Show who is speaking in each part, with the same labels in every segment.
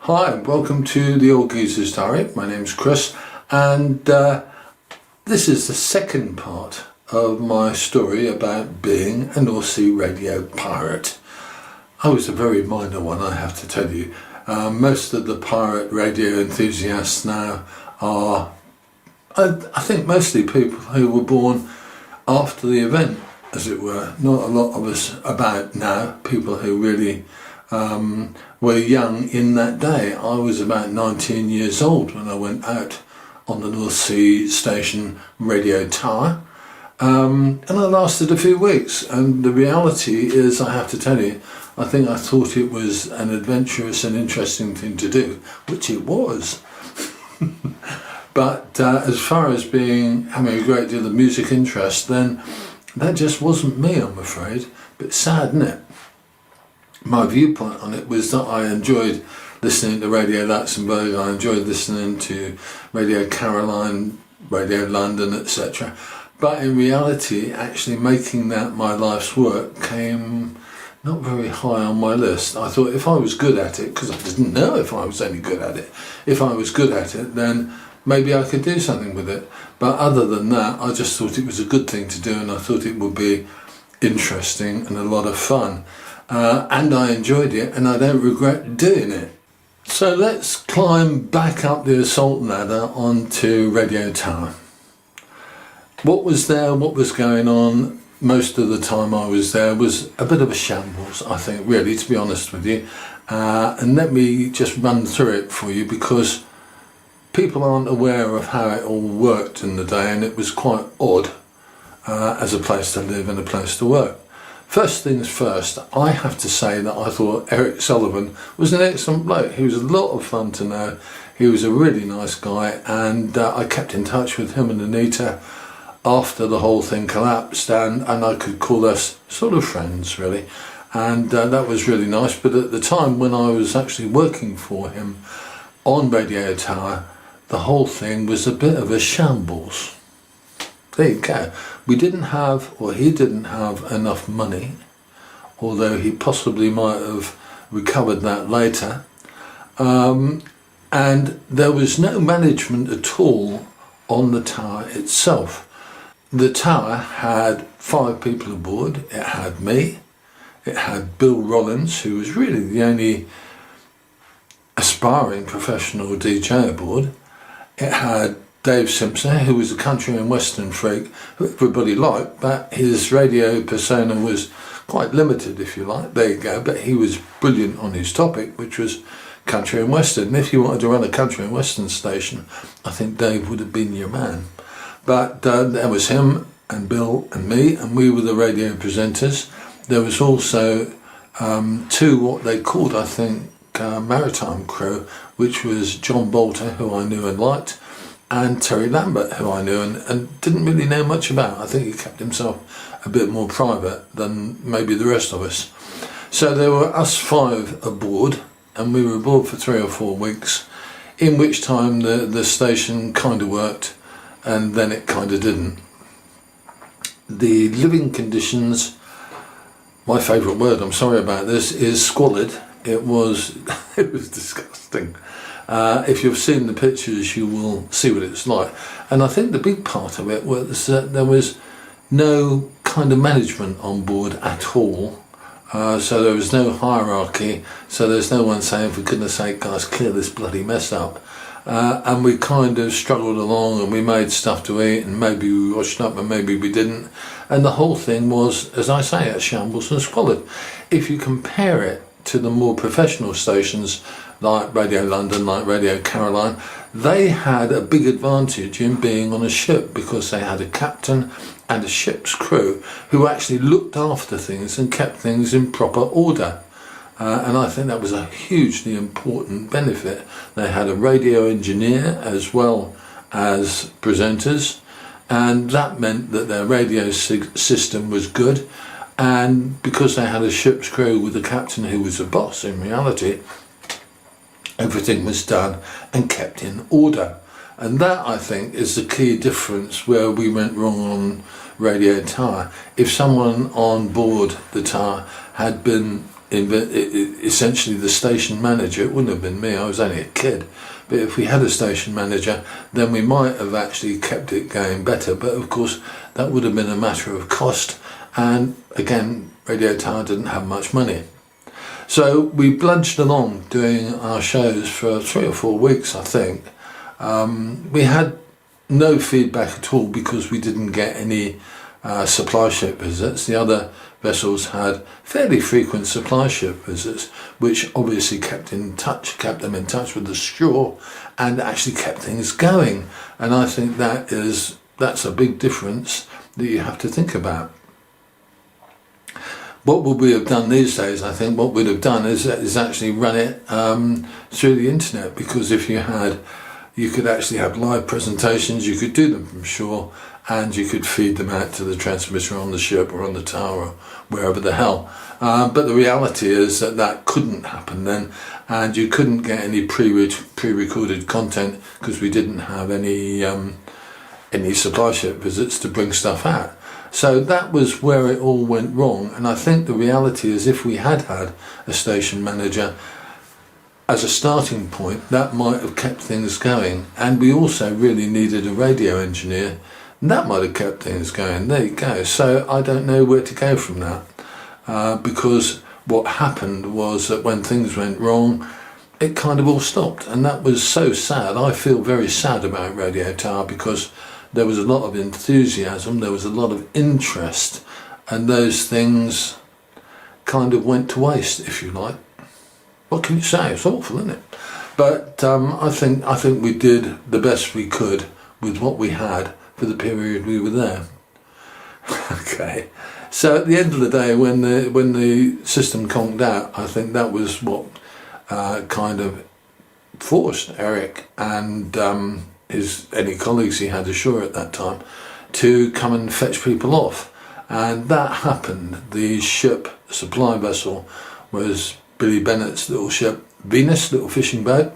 Speaker 1: Hi, welcome to the Old Geezer's Diary. My name's Chris, and this is the second part of my story about being a North Sea radio pirate. I was a very minor one, I have to tell you. Most of the pirate radio enthusiasts now are, I think, mostly people who were born after the event, as it were. Not a lot of us about now, people who really were young in that day. I was about 19 years old when I went out on the North Sea station radio tower, and I lasted a few weeks, and the reality is, I have to tell you, I think I thought it was an adventurous and interesting thing to do, which it was. But as far as having a great deal of music interest, then that just wasn't me, I'm afraid. But sad, isn't it? My viewpoint on it was that I enjoyed listening to Radio Luxembourg, I enjoyed listening to Radio Caroline, Radio London, etc. But in reality, actually making that my life's work came not very high on my list. I thought if I was good at it, because I didn't know if I was any good at it, if I was good at it, then maybe I could do something with it. But other than that, I just thought it was a good thing to do, and I thought it would be interesting and a lot of fun. And I enjoyed it, and I don't regret doing it. So let's climb back up the assault ladder onto Radio Tower. What was there, what was going on most of the time I was there was a bit of a shambles, I think, really, to be honest with you. And let me just run through it for you, because people aren't aware of how it all worked in the day, and it was quite odd as a place to live and a place to work. First things first, I have to say that I thought Eric Sullivan was an excellent bloke. He was a lot of fun to know. He was a really nice guy, and I kept in touch with him and Anita after the whole thing collapsed, and I could call us sort of friends, really. And that was really nice. But at the time when I was actually working for him on Radio Tower, the whole thing was a bit of a shambles. There you go. We didn't have, or he didn't have, enough money, although he possibly might have recovered that later. And there was no management at all on the tower itself. The tower had 5 people aboard. It had me, it had Bill Rollins, who was really the only aspiring professional DJ aboard. It had Dave Simpson, who was a country and western freak who everybody liked, but his radio persona was quite limited, if you like. There you go. But he was brilliant on his topic, which was country and western. And if you wanted to run a country and western station, I think Dave would have been your man. But there was him and Bill and me, and we were the radio presenters. There was also 2 what they called, I think, maritime crew, which was John Bolter, who I knew and liked, and Terry Lambert, who I knew and didn't really know much about. I think he kept himself a bit more private than maybe the rest of us. So there were us 5 aboard, and we were aboard for 3 or 4 weeks, in which time the station kind of worked, and then it kind of didn't. The living conditions, my favourite word, I'm sorry about this, is squalid. It was disgusting. If you've seen the pictures, you will see what it's like. And I think the big part of it was that there was no kind of management on board at all. So there was no hierarchy. So there's no one saying, for goodness sake, guys, clear this bloody mess up. And we kind of struggled along, and we made stuff to eat, and maybe we washed up and maybe we didn't. And the whole thing was, as I say, a shambles and squalid. If you compare it to the more professional stations like Radio London, like Radio Caroline, they had a big advantage in being on a ship, because they had a captain and a ship's crew who actually looked after things and kept things in proper order. And I think that was a hugely important benefit. They had a radio engineer as well as presenters, and that meant that their radio system was good. And because they had a ship's crew with a captain who was a boss, in reality, everything was done and kept in order. And that, I think, is the key difference where we went wrong on Radio Tower. If someone on board the tower had been essentially the station manager. It wouldn't have been me, I was only a kid, but if we had a station manager, then we might have actually kept it going better. But of course that would have been a matter of cost, and again, Radio Tower didn't have much money. So we bludged along doing our shows for 3 or 4 weeks, I think. We had no feedback at all because we didn't get any supply ship visits. The other vessels had fairly frequent supply ship visits, which obviously kept them in touch with the shore and actually kept things going. And I think that's a big difference that you have to think about. What would we have done these days? I think what we'd have done is actually run it through the internet, because if you could actually have live presentations, you could do them from shore, and you could feed them out to the transmitter on the ship or on the tower or wherever the hell. But the reality is that couldn't happen then, and you couldn't get any pre-recorded content because we didn't have any supply ship visits to bring stuff out. So that was where it all went wrong. And I think the reality is, if we had had a station manager as a starting point, that might have kept things going. And we also really needed a radio engineer, and that might have kept things going. There you go. So I don't know where to go from that, because what happened was that when things went wrong, it kind of all stopped. And that was so sad. I feel very sad about Radio Tower, because there was a lot of enthusiasm, there was a lot of interest, and those things kind of went to waste, if you like. What can you say? It's awful, isn't it? But I think we did the best we could with what we had for the period we were there. Okay, so at the end of the day, when the system conked out, I think that was what kind of forced Eric and any colleagues he had ashore at that time to come and fetch people off. And that happened. The ship, supply vessel, was Billy Bennett's little ship, Venus, little fishing boat,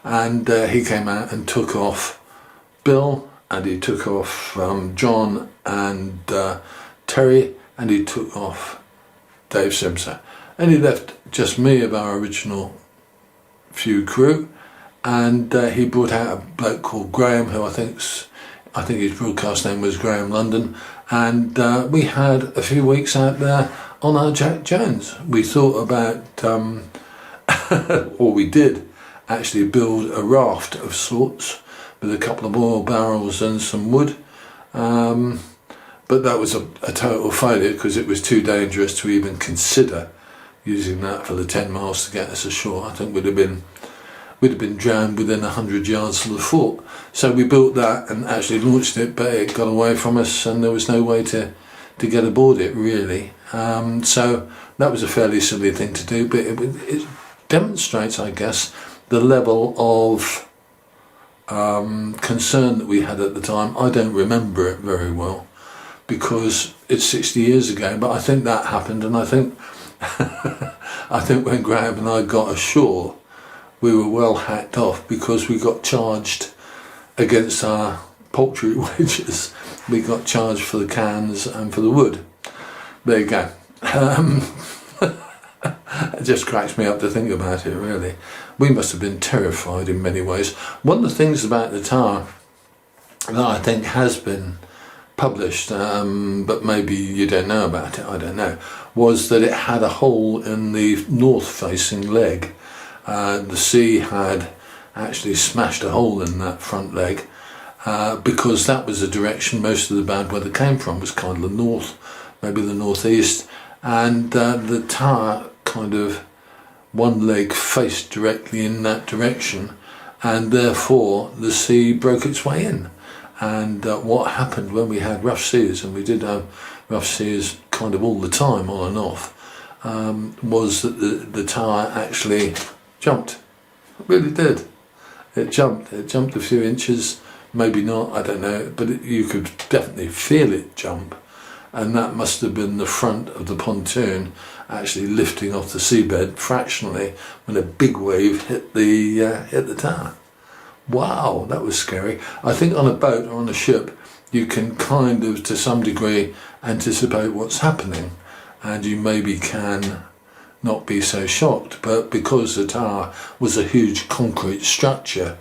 Speaker 1: and he came out and took off Bill, and he took off John and Terry, and he took off Dave Simpson, and he left just me of our original few crew. And he brought out a bloke called Graham, who I think his broadcast name was Graham London, and we had a few weeks out there on our Jack Jones. We thought about, or we did actually build a raft of sorts with a couple of oil barrels and some wood, but that was a total failure because it was too dangerous to even consider using that for the 10 miles to get us ashore. I think we'd have been drowned within 100 yards of the fort. So we built that and actually launched it, but it got away from us and there was no way to get aboard it, really. So that was a fairly silly thing to do, but it demonstrates, I guess, the level of concern that we had at the time. I don't remember it very well because it's 60 years ago, but I think that happened, and I think I think when Graham and I got ashore, we were well hacked off because we got charged against our poultry wages. We got charged for the cans and for the wood. There you go. It just cracks me up to think about it, really. We must have been terrified in many ways. One of the things about the tower that I think has been published, but maybe you don't know about it, I don't know, was that it had a hole in the north-facing leg. The sea had actually smashed a hole in that front leg because that was the direction most of the bad weather came from, was kind of the north, maybe the northeast, and the tower kind of one leg faced directly in that direction, and therefore the sea broke its way in. And what happened when we had rough seas, and we did have rough seas kind of all the time, on and off, was that the tower actually jumped. It really did. It jumped a few inches, maybe not, I don't know, but you could definitely feel it jump, and that must have been the front of the pontoon actually lifting off the seabed fractionally when a big wave hit the tower. Wow, that was scary. I think on a boat or on a ship you can kind of, to some degree, anticipate what's happening, and you maybe can not be so shocked, but because the tower was a huge concrete structure,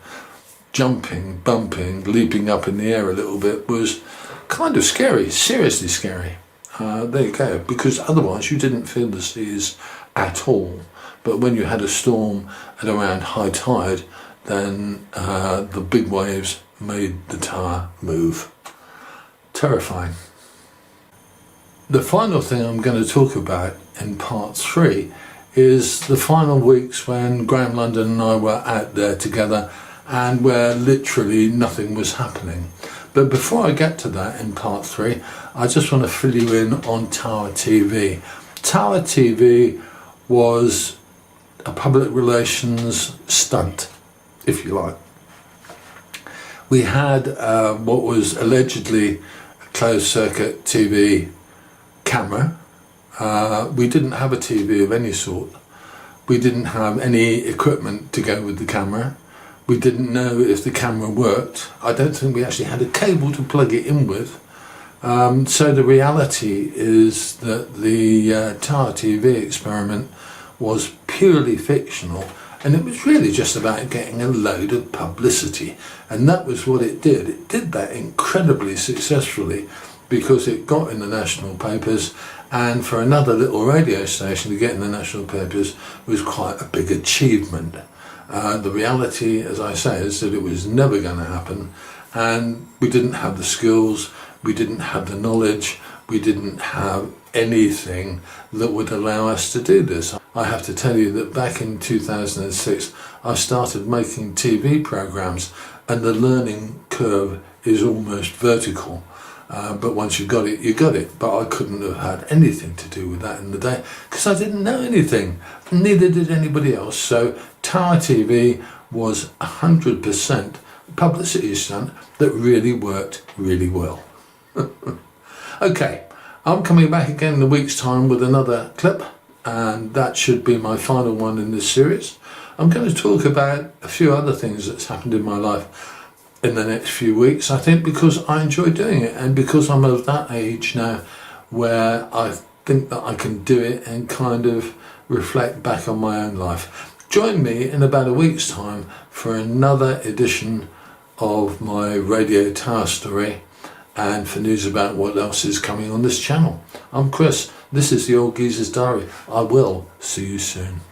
Speaker 1: jumping, bumping, leaping up in the air a little bit was kind of scary, seriously scary. There you go, because otherwise you didn't feel the seas at all. But when you had a storm at around high tide, then the big waves made the tower move. Terrifying. The final thing I'm going to talk about in part 3 is the final weeks when Graham London and I were out there together and where literally nothing was happening. But before I get to that in part 3, I just want to fill you in on Tower TV. Tower TV was a public relations stunt, if you like. We had what was allegedly a closed circuit TV camera. We didn't have a TV of any sort. We didn't have any equipment to go with the camera. We didn't know if the camera worked. I don't think we actually had a cable to plug it in with. So the reality is that the Tower TV experiment was purely fictional, and it was really just about getting a load of publicity, and that was what it did. It did that incredibly successfully because it got in the national papers, and for another little radio station to get in the national papers was quite a big achievement. The reality, as I say, is that it was never going to happen, and we didn't have the skills, we didn't have the knowledge, we didn't have anything that would allow us to do this. I have to tell you that back in 2006 I started making TV programs, and the learning curve is almost vertical. But once you got it, you got it. But I couldn't have had anything to do with that in the day because I didn't know anything. Neither did anybody else. So Tower TV was 100% publicity stunt that really worked really well. Okay, I'm coming back again in a week's time with another clip, and that should be my final one in this series. I'm going to talk about a few other things that's happened in my life in the next few weeks, I think, because I enjoy doing it and because I'm of that age now where I think that I can do it and kind of reflect back on my own life. Join me in about a week's time for another edition of my Radio Tower story and for news about what else is coming on this channel. I'm Chris, this is the Old Geezer's Diary. I will see you soon.